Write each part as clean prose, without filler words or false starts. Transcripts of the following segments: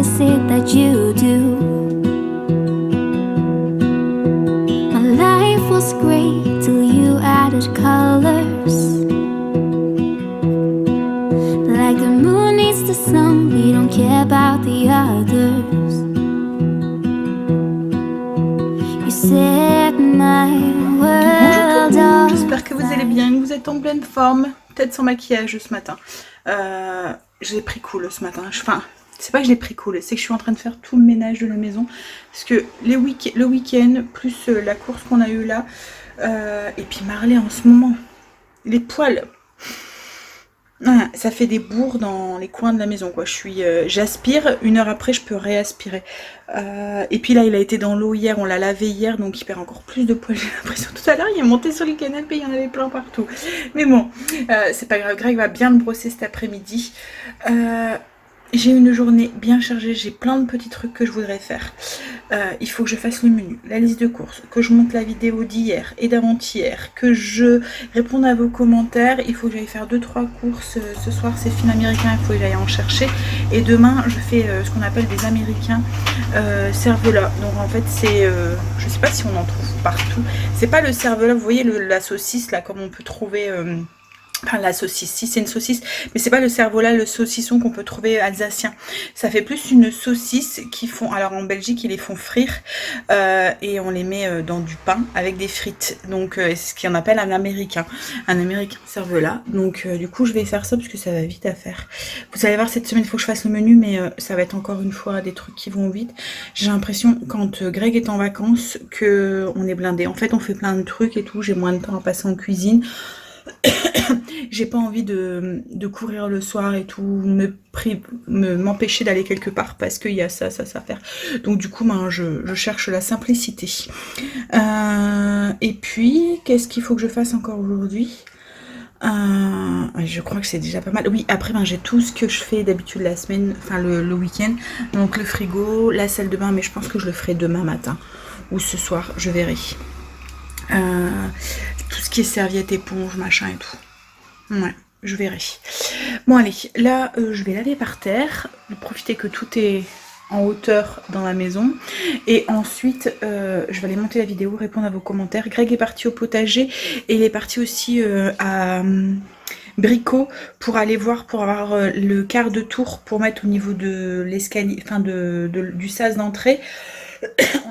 is it that you do? My life was great till you added colors. Like the moon needs the sun, we don't care about the others. You set my world on. J'espère que vous allez bien, que vous êtes en pleine forme. Peut-être sans maquillage ce matin. Je l'ai pris cool ce matin. Enfin, c'est pas que je l'ai pris cool, c'est que je suis en train de faire tout le ménage de la maison. Parce que le week-end, plus la course qu'on a eue là, et puis Marley en ce moment, les poils, ça fait des bourres dans les coins de la maison, quoi. J'aspire, 1 heure après, je peux réaspirer. Et puis là, il a été dans l'eau hier, on l'a lavé hier, donc il perd encore plus de poils, j'ai l'impression. Tout à l'heure, il est monté sur le canapé, il y en avait plein partout. Mais bon, c'est pas grave, Greg va bien le brosser cet après-midi. J'ai une journée bien chargée, j'ai plein de petits trucs que je voudrais faire. Il faut que je fasse le menu, la liste de courses, que je monte la vidéo d'hier et d'avant-hier, que je réponde à vos commentaires. Il faut que j'aille faire 2-3 courses. Ce soir, c'est film américain, il faut que j'aille en chercher. Et demain, je fais ce qu'on appelle des américains cervelas. Donc en fait, c'est, je sais pas si on en trouve partout. C'est pas le cervelas, vous voyez la saucisse là, comme on peut trouver... Enfin, la saucisse, si c'est une saucisse, mais c'est pas le cervelas, le saucisson qu'on peut trouver alsacien. Ça fait plus une saucisse qu'ils font, alors en Belgique ils les font frire et on les met dans du pain avec des frites. Donc c'est ce qu'on appelle un américain cervelas. Donc du coup je vais faire ça parce que ça va vite à faire. Vous allez voir, cette semaine il faut que je fasse le menu, mais ça va être encore une fois des trucs qui vont vite. J'ai l'impression quand Greg est en vacances que on est blindé. En fait on fait plein de trucs et tout, j'ai moins de temps à passer en cuisine. J'ai pas envie de courir le soir et tout, m'empêcher d'aller quelque part parce qu'il y a ça à faire. Donc du coup, je cherche la simplicité. Et puis, qu'est-ce qu'il faut que je fasse encore aujourd'hui ? Je crois que c'est déjà pas mal. Oui, après, j'ai tout ce que je fais d'habitude la semaine, enfin le week-end. Donc le frigo, la salle de bain, mais je pense que je le ferai demain matin ou ce soir, je verrai. Tout ce qui est serviette, éponge, machin et tout. Ouais, je verrai. Bon allez, là je vais laver par terre, profiter que tout est en hauteur dans la maison. Et ensuite, je vais aller monter la vidéo, répondre à vos commentaires. Greg est parti au potager et il est parti aussi à Brico pour aller voir, pour avoir le quart de tour pour mettre au niveau de l'escalier, enfin du sas d'entrée.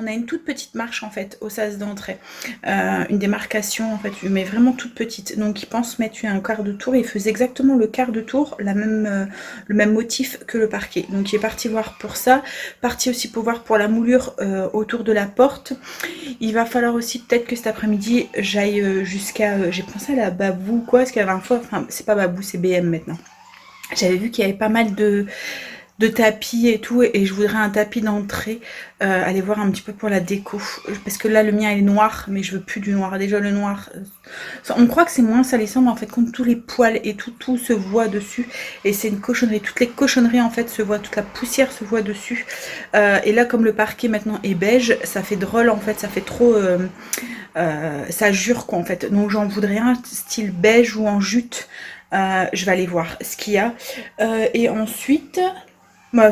On a une toute petite marche en fait au sas d'entrée, une démarcation en fait, mais vraiment toute petite. Donc il pense mettre un quart de tour et il faisait exactement le quart de tour, le même motif que le parquet. Donc il est parti voir pour ça, parti aussi pour voir pour la moulure autour de la porte. Il va falloir aussi peut-être que cet après-midi j'aille jusqu'à, j'ai pensé à la Babou quoi, parce qu'à la dernière fois, enfin c'est pas Babou, c'est BM maintenant. J'avais vu qu'il y avait pas mal de tapis et tout, et je voudrais un tapis d'entrée, aller voir un petit peu pour la déco, parce que là le mien est noir, mais je veux plus du noir. Déjà le noir, on croit que c'est moins salissant, mais en fait quand tous les poils et tout se voit dessus, et c'est une cochonnerie, toutes les cochonneries en fait se voient, toute la poussière se voit dessus, et là comme le parquet maintenant est beige, ça fait drôle en fait, ça fait trop, ça jure quoi en fait, donc j'en voudrais un style beige ou en jute. Je vais aller voir ce qu'il y a, et ensuite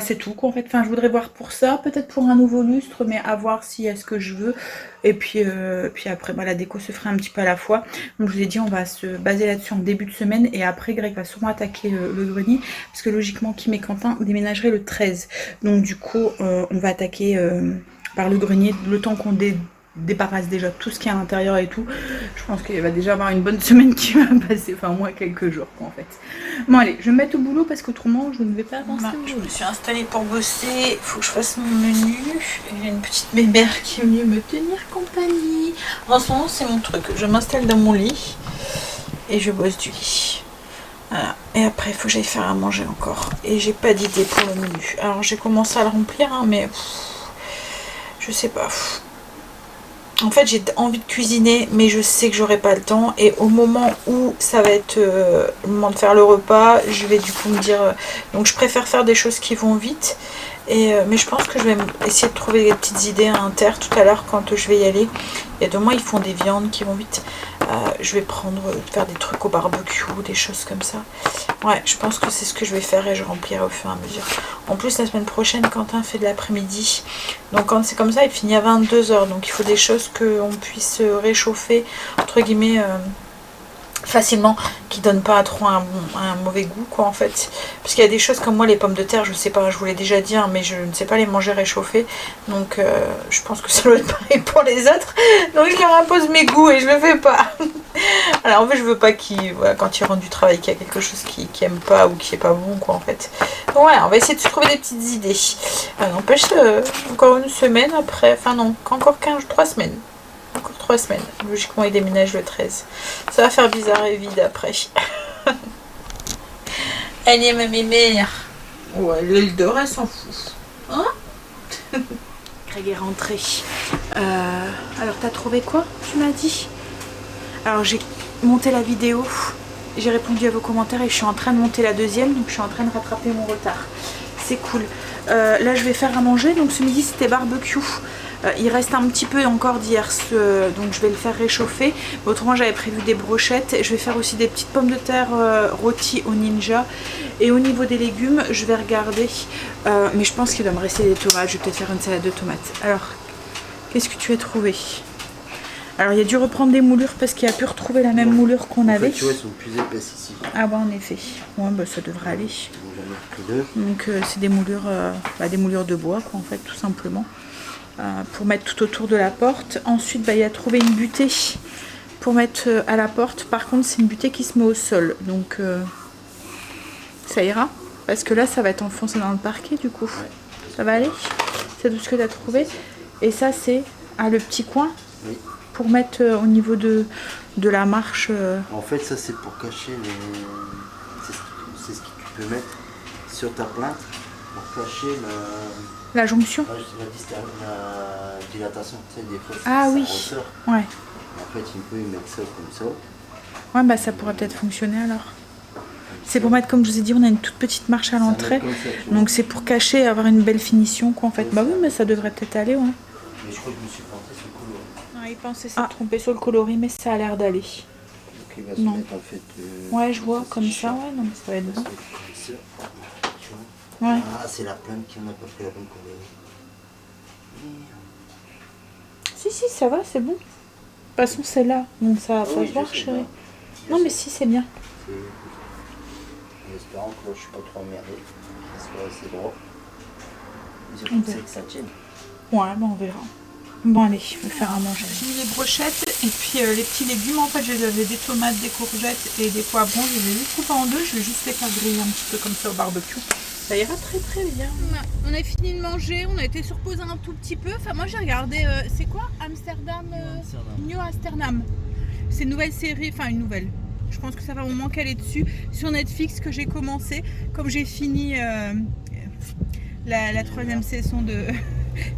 c'est tout quoi en fait. Enfin je voudrais voir pour ça, peut-être pour un nouveau lustre, mais à voir si est-ce que je veux. Et puis après la déco se ferait un petit peu à la fois. Donc je vous ai dit, on va se baser là-dessus en début de semaine, et après Greg va sûrement attaquer le grenier, parce que logiquement Kim et Quentin déménageraient le 13. Donc du coup on va attaquer par le grenier le temps qu'on débarrasse déjà tout ce qui est à l'intérieur et tout. Je pense qu'il va déjà avoir une bonne semaine qui va passer, enfin au moins quelques jours quoi, en fait. Bon allez, je vais me mettre au boulot parce qu'autrement je ne vais pas avancer. Je me suis installée pour bosser, il faut que je fasse mon menu. Il y a une petite bébère qui est venue me tenir compagnie. En ce moment c'est mon truc, je m'installe dans mon lit et je bosse du lit. Voilà. Et après il faut que j'aille faire à manger encore. Et j'ai pas d'idée pour le menu. Alors j'ai commencé à le remplir hein, mais je sais pas. En fait j'ai envie de cuisiner, mais je sais que j'aurai pas le temps, et au moment où ça va être le moment de faire le repas, je vais du coup me dire donc je préfère faire des choses qui vont vite, mais je pense que je vais essayer de trouver des petites idées à inter tout à l'heure quand je vais y aller. Et demain ils font des viandes qui vont vite. Je vais faire des trucs au barbecue, des choses comme ça. Ouais, je pense que c'est ce que je vais faire et je remplirai au fur et à mesure. En plus, la semaine prochaine, Quentin fait de l'après-midi. Donc quand c'est comme ça, il finit à 22 h. Donc il faut des choses qu'on puisse réchauffer, entre guillemets, facilement, qui donnent pas trop un mauvais goût, quoi, en fait. Parce qu'il y a des choses comme moi, les pommes de terre, je sais pas, je vous l'ai déjà dit, hein, mais je ne sais pas les manger réchauffées. Donc je pense que ça doit être pareil pour les autres. Donc je leur impose mes goûts et je le fais pas. Alors en fait, je veux pas qu'ils, voilà, quand ils rentrent du travail, qu'il y a quelque chose qu'ils aiment pas ou qui est pas bon, quoi, en fait. Donc voilà, on va essayer de se trouver des petites idées. N'empêche, encore une semaine après, enfin non, encore 3 semaines. Encore 3 semaines. Logiquement, il déménage le 13. Ça va faire bizarre et vide après. Elle est ma mère. Ouais, l'Eldor, elle s'en fout. Hein? Greg est rentré. Alors, t'as trouvé quoi? Tu m'as dit? Alors, j'ai monté la vidéo. J'ai répondu à vos commentaires et je suis en train de monter la deuxième. Donc, je suis en train de rattraper mon retard. C'est cool. Là, je vais faire à manger. Donc, ce midi, c'était barbecue. Il reste un petit peu encore d'hier, donc je vais le faire réchauffer. Autrement, j'avais prévu des brochettes. Je vais faire aussi des petites pommes de terre rôties au ninja. Et au niveau des légumes, je vais regarder. Mais je pense qu'il doit me rester des tomates. Je vais peut-être faire une salade de tomates. Alors, qu'est-ce que tu as trouvé? Alors, il a dû reprendre des moulures parce qu'il a pu retrouver la même moulure qu'on avait. Tu vois, ils sont plus épaisses ici. Ah bah en effet. Ouais, bah, ça devrait aller. Donc, c'est des moulures de bois, quoi, en fait, tout simplement. Pour mettre tout autour de la porte. Ensuite, il a trouvé une butée pour mettre à la porte. Par contre, c'est une butée qui se met au sol. Donc, ça ira. Parce que là, ça va être enfoncé dans le parquet, du coup. Ouais. Ça va aller? C'est tout ce que tu as trouvé. Et ça, c'est le petit coin. Oui. Pour mettre au niveau de la marche. En fait, ça, c'est pour cacher les... C'est ce que tu peux mettre sur ta plainte pour cacher la jonction. La dilatation, tu sais, des fois, ah ça oui. ressort. Ouais. En fait, il peut y mettre ça comme ça. Ouais, bah ça pourrait peut-être fonctionner alors. C'est pour mettre, comme je vous ai dit, on a une toute petite marche à l'entrée. Donc c'est pour cacher, avoir une belle finition, quoi, en fait. Bah oui, mais ça devrait peut-être aller, ouais. Mais je crois que je me suis planté sur le coloris. Non, il pensait s'être trompé sur le coloris, mais ça a l'air d'aller. Donc il va se mettre en fait... ouais, je vois, comme ça, ouais, non, mais ça va être bon. Ouais. Ah, c'est la plainte qui n'a pas fait la bonne coloris. Si, ça va, c'est bon. De toute façon, c'est là, donc ça va pas se voir, chérie. Non, mais si, c'est bien. En espérant que là, je suis pas trop emmerdé. Parce que c'est droit. C'est que ça tienne. Ouais, bah on verra. Bon, allez, je vais faire à manger. J'ai mis les brochettes et puis les petits légumes. En fait, j'avais des tomates, des courgettes et des poivrons. Je les ai juste coupés en deux. Je vais juste les faire griller un petit peu comme ça au barbecue. Ça ira très très bien. On a fini de manger, on a été se reposer un tout petit peu. Enfin, moi j'ai regardé, c'est quoi Amsterdam, New Amsterdam. C'est une nouvelle série, enfin une nouvelle. Je pense que ça fait un moment qu'elle est dessus. Sur Netflix que j'ai commencé. Comme j'ai fini la troisième saison de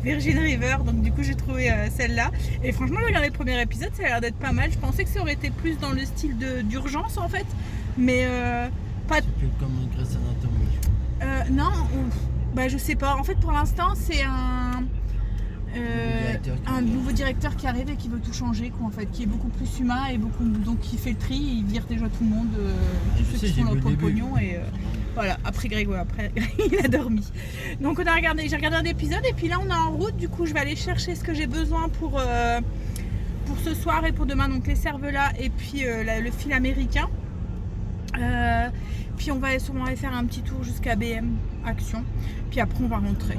Virgin River, donc du coup j'ai trouvé celle-là. Et franchement, j'ai regardé le premier épisode, ça a l'air d'être pas mal. Je pensais que ça aurait été plus dans le style d'urgence en fait. Mais pas... C'est plus comme une Grey's Anatomy. Non, bah je sais pas. En fait, pour l'instant, c'est un nouveau directeur qui arrive et qui veut tout changer, quoi, en fait, qui est beaucoup plus humain et donc qui fait le tri. Il vire déjà tout le monde, tous ceux qui sont là pour le pognon et voilà. Après Greg, il a dormi. Donc j'ai regardé un épisode et puis là on est en route. Du coup, je vais aller chercher ce que j'ai besoin pour ce soir et pour demain. Donc les cervelas et puis le fil américain. Puis on va sûrement aller faire un petit tour jusqu'à BM Action. Puis après on va rentrer.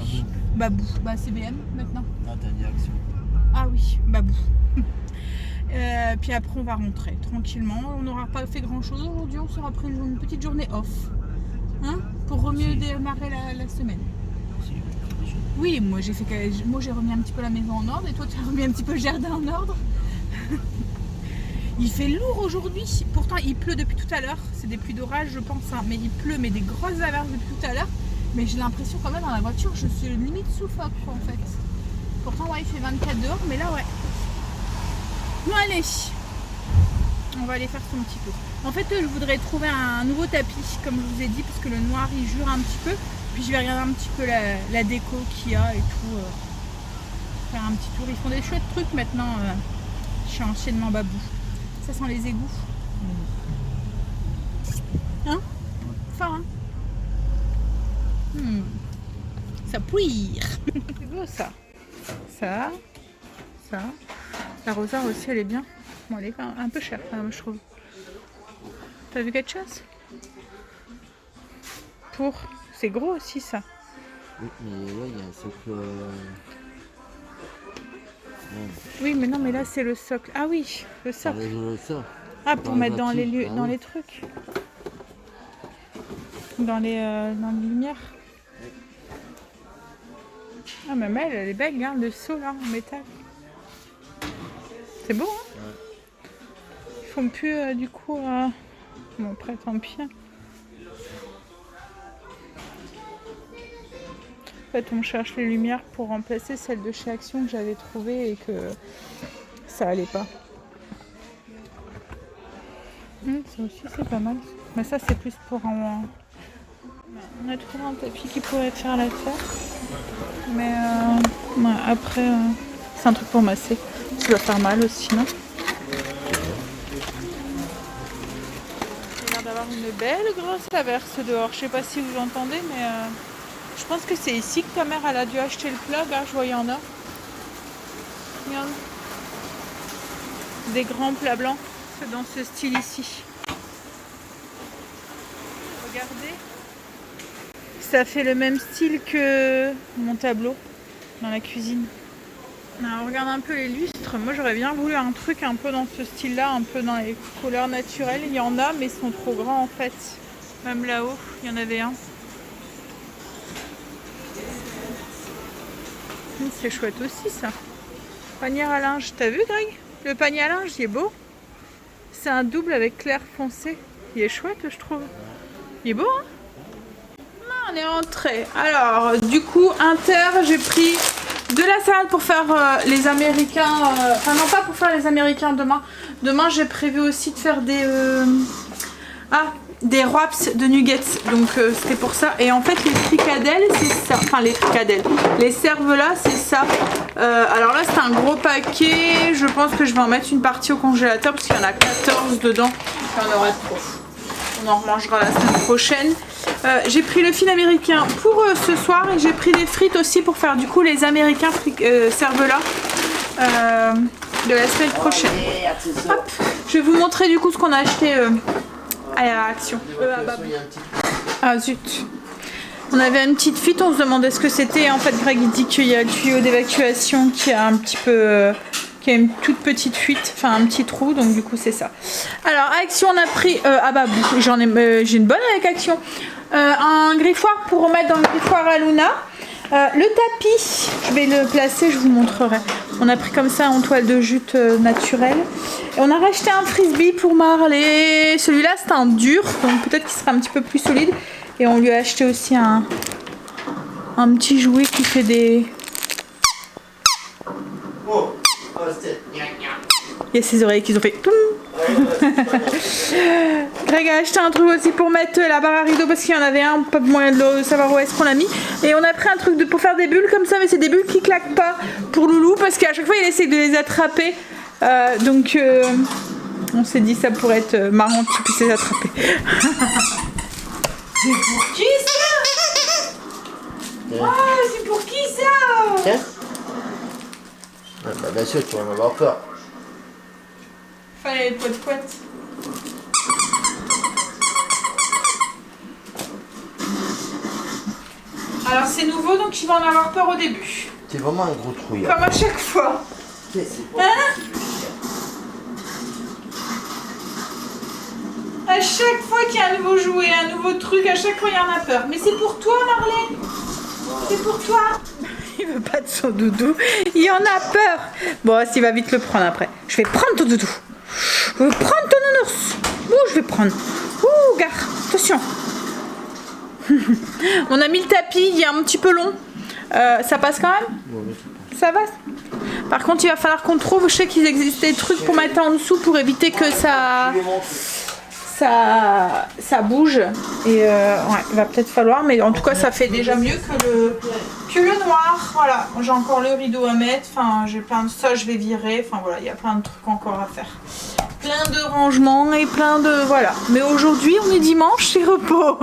Babou. Bah c'est BM maintenant. Ah t'as dit Action. Ah oui, Babou. Puis après on va rentrer tranquillement. On n'aura pas fait grand chose aujourd'hui. On sera pris une petite journée off. Hein, pour mieux démarrer la semaine. Oui, moi j'ai remis un petit peu la maison en ordre. Et toi tu as remis un petit peu le jardin en ordre. Il fait lourd aujourd'hui, pourtant il pleut depuis tout à l'heure, c'est des pluies d'orage je pense, hein. Mais il pleut, mais des grosses averses depuis tout à l'heure. Mais j'ai l'impression quand même dans la voiture, je suis limite sous phoque en fait. Pourtant ouais, il fait 24 dehors, mais là ouais. Bon allez, on va aller faire ça un petit peu. En fait je voudrais trouver un nouveau tapis, comme je vous ai dit, parce que le noir il jure un petit peu. Puis je vais regarder un petit peu la déco qu'il y a et tout. Faire un petit tour, ils font des chouettes trucs maintenant chez Anciennement Babou. Ça sent les égouts. Hein? Fort, hein? Ça pouire. C'est beau ça. Ça. La rosaire aussi, elle est bien. Bon, elle est un peu chère quand même, je trouve. T'as vu quelque chose? Pour... C'est gros aussi ça. Oui, mais là, il y a un socle. Oui, mais non, mais là c'est le socle. Ah oui, le socle. Ça. Ah, pour Dans mettre dans les lieux, ah dans oui. les trucs. Dans les lumières. Ah, même elle est belle, regarde le seau là en métal. C'est beau, hein? Ouais. Ils font plus du coup. Bon, après, tant pis. En fait, on cherche les lumières pour remplacer celles de chez Action que j'avais trouvées et que ça allait pas. Ça aussi, c'est pas mal. Mais ça, c'est plus pour un. On a trouvé un tapis qui pourrait faire l'affaire. Mais ouais, après, c'est un truc pour masser. Ça doit faire mal aussi, non? Il a l'air d'avoir une belle grosse averse dehors. Je sais pas si vous l'entendez, mais je pense que c'est ici que ta mère elle a dû acheter le plug. Hein, je vois, il y en a. Regarde. Des grands plats blancs. C'est dans ce style ici. Regardez. Ça fait le même style que mon tableau dans la cuisine. Alors, regarde un peu les lustres. Moi j'aurais bien voulu un truc un peu dans ce style là, un peu dans les couleurs naturelles. Il y en a mais ils sont trop grands en fait. Même là-haut, il y en avait un. C'est chouette aussi ça. Panier à linge, t'as vu Greg? Le panier à linge il est beau. C'est un double avec clair foncé. Il est chouette je trouve. Il est beau hein? On est rentré. Alors, du coup, Inter, j'ai pris de la salade pour faire les Américains. Enfin, non, pas pour faire les Américains demain. Demain, j'ai prévu aussi de faire des wraps de nuggets. Donc, c'était pour ça. Et en fait, les fricadelles, c'est ça. Enfin, les fricadelles. Les cervelas, c'est ça. Alors là, c'est un gros paquet. Je pense que je vais en mettre une partie au congélateur parce qu'il y en a 14 dedans. Il y en aura trop. On en remangera la semaine prochaine. J'ai pris le fil américain pour ce soir et j'ai pris des frites aussi pour faire du coup les Américains cervelas de la semaine prochaine. Hop, je vais vous montrer du coup ce qu'on a acheté à la Action. Ah zut. On avait une petite fuite, on se demandait ce que c'était. En fait, Greg il dit qu'il y a le tuyau d'évacuation qui a un petit peu... qui a une toute petite fuite, enfin un petit trou, donc du coup c'est ça. Alors Action on a pris, j'ai une bonne avec Action, un griffoir pour remettre dans le griffoir à Luna, le tapis, je vais le placer, je vous montrerai. On a pris comme ça en toile de jute naturelle. Et on a racheté un frisbee pour Marley, celui-là c'est un dur, donc peut-être qu'il sera un petit peu plus solide. Et on lui a acheté aussi un petit jouet qui fait des... Il y a ses oreilles qui ont fait Greg a acheté un truc aussi pour mettre la barre à rideau parce qu'il y en avait un, pas moyen de savoir où est-ce qu'on l'a mis. Et on a pris un truc pour faire des bulles comme ça, mais c'est des bulles qui claquent pas pour Loulou parce qu'à chaque fois il essaie de les attraper. Donc on s'est dit ça pourrait être marrant qu'il puisse les attraper. C'est pour qui ça? Oh, c'est pour qui ça? Tiens. Ah, bah, bien sûr, tu vas en avoir peur. Fallait les poète. Alors c'est nouveau donc il va en avoir peur au début. T'es vraiment un gros trouillard. Comme à chaque fois. À chaque fois qu'il y a un nouveau jouet, un nouveau truc, à chaque fois il y en a peur. Mais c'est pour toi Marley. C'est pour toi. Il veut pas de son doudou. Il en a peur. Bon, s'il va vite le prendre après. Je vais prendre ton doudou. Je vais prendre ton nounours. Ouh, je vais prendre. Ouh, gare. Attention. On a mis le tapis. Il est un petit peu long. Ça passe quand même? Ça va? Par contre, il va falloir qu'on trouve. Je sais qu'il existe des trucs pour mettre en dessous pour éviter que ça bouge et ouais, il va peut-être falloir, mais en tout cas ça fait déjà mieux que le noir. Voilà, j'ai encore le rideau à mettre, enfin j'ai plein de ça, je vais virer, enfin voilà, il y a plein de trucs encore à faire. plein de rangements et plein de... Voilà. Mais aujourd'hui, on est dimanche, c'est repos.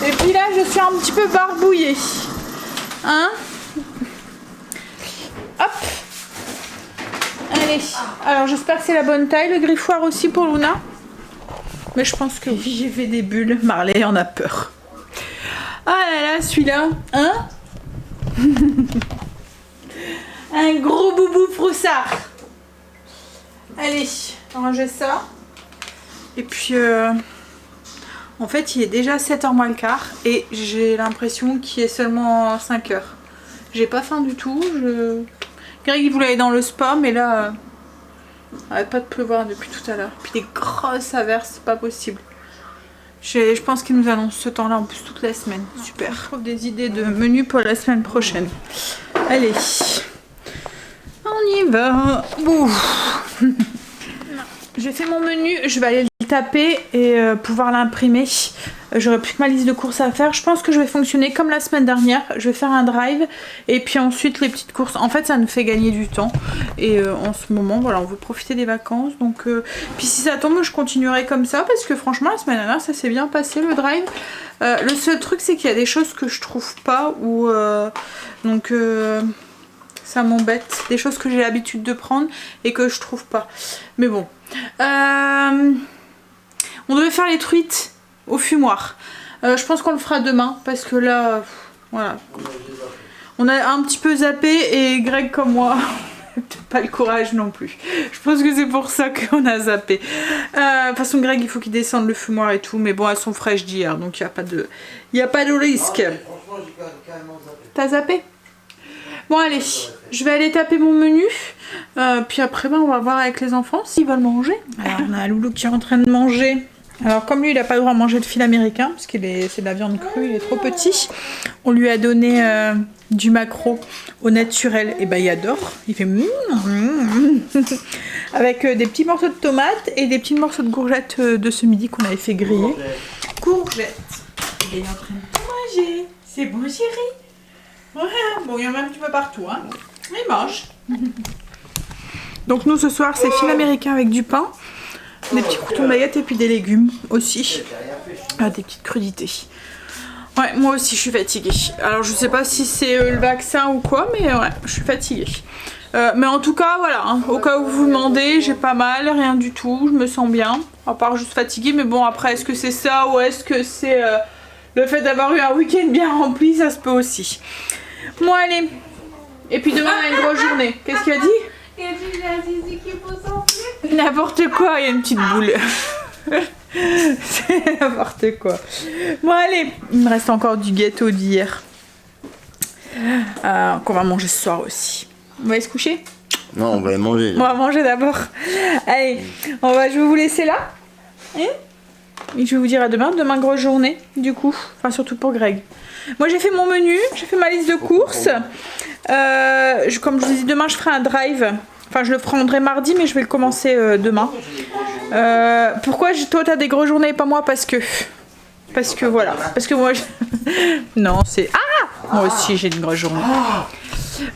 Et puis là, je suis un petit peu barbouillée. Hein? Hop. Allez. Alors, j'espère que c'est la bonne taille. Le griffoir aussi pour Luna. Mais je pense que oui, j'ai fait des bulles. Marley en a peur. Ah là là, celui-là. Hein? Un gros boubou froussard. Allez, ranger ça. Et puis, en fait, il est déjà 7h moins le quart. Et j'ai l'impression qu'il est seulement 5h. J'ai pas faim du tout. Greg, il voulait aller dans le spa, mais là, arrête pas de pleuvoir depuis tout à l'heure. Puis des grosses averses, c'est pas possible. Je pense qu'il nous annonce ce temps-là en plus toute la semaine. Super. Je trouve des idées de menus pour la semaine prochaine. Allez. On y va. Ouf. J'ai fait mon menu, je vais aller le taper et pouvoir l'imprimer. J'aurai plus que ma liste de courses à faire. Je pense que je vais fonctionner comme la semaine dernière. Je vais faire un drive et puis ensuite les petites courses. En fait, ça nous fait gagner du temps. Et en ce moment, voilà, on veut profiter des vacances. Donc, puis si ça tombe, je continuerai comme ça parce que franchement, la semaine dernière, ça s'est bien passé le drive. Le seul truc, c'est qu'il y a des choses que je trouve pas ou ça m'embête. Des choses que j'ai l'habitude de prendre et que je trouve pas. Mais bon. On devait faire les truites au fumoir. Je pense qu'on le fera demain parce que là, voilà. On a un petit peu zappé et Greg comme moi, peut-être pas le courage non plus. Je pense que c'est pour ça qu'on a zappé. De toute façon, Greg, il faut qu'il descende le fumoir et tout. Mais bon, elles sont fraîches d'hier, donc il n'y a pas de risque. Ah, franchement, j'ai carrément zappé. T'as zappé? Bon allez, je vais aller taper mon menu, puis après on va voir avec les enfants s'ils veulent manger. Alors on a Loulou qui est en train de manger. Alors comme lui il n'a pas le droit à manger de fil américain, parce que c'est de la viande crue, il est trop petit. On lui a donné du maquereau au naturel, et ben il adore. Il fait avec des petits morceaux de tomates et des petits morceaux de courgettes de ce midi qu'on avait fait griller. Courgettes. Il est en train de manger. C'est bon chéri. Ouais, bon, il y en a un petit peu partout, hein. Il mange. Donc nous, ce soir, c'est fil américain avec du pain, des petits croutons de baguette et puis des légumes aussi. Ah, des petites crudités. Ouais, moi aussi, je suis fatiguée. Alors, je sais pas si c'est le vaccin ou quoi, mais ouais, je suis fatiguée. Mais en tout cas, voilà, hein, au cas où vous vous demandez, j'ai pas mal, rien du tout, je me sens bien. À part juste fatiguée, mais bon, après, est-ce que c'est ça ou est-ce que c'est le fait d'avoir eu un week-end bien rempli, ça se peut aussi. Bon allez, et puis demain on a une grosse journée. Qu'est-ce qu'il a dit? Il a dit que j'ai un zizi qu'il faut s'enfler. N'importe quoi, il y a une petite boule. C'est n'importe quoi. Bon allez, il me reste encore du gâteau d'hier. Qu'on va manger ce soir aussi. On va aller se coucher? Non, on va manger. On va manger d'abord. Allez, je vais vous laisser là. Et je vais vous dire à demain. Demain, grosse journée, du coup. Enfin, surtout pour Greg. Moi, j'ai fait mon menu. J'ai fait ma liste de courses. Comme je vous ai dit, demain, je ferai un drive. Enfin, je le prendrai mardi, mais je vais le commencer demain. Pourquoi toi, t'as des grosses journées et pas moi? Parce que voilà. Parce que moi... Non, c'est... Ah! Moi aussi, j'ai une grosse journée.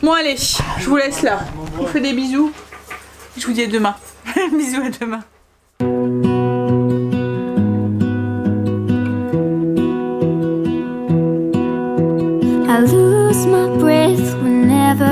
Bon, allez. Je vous laisse là. Je vous fais des bisous. Je vous dis à demain. Bisous, à demain. I lose my breath whenever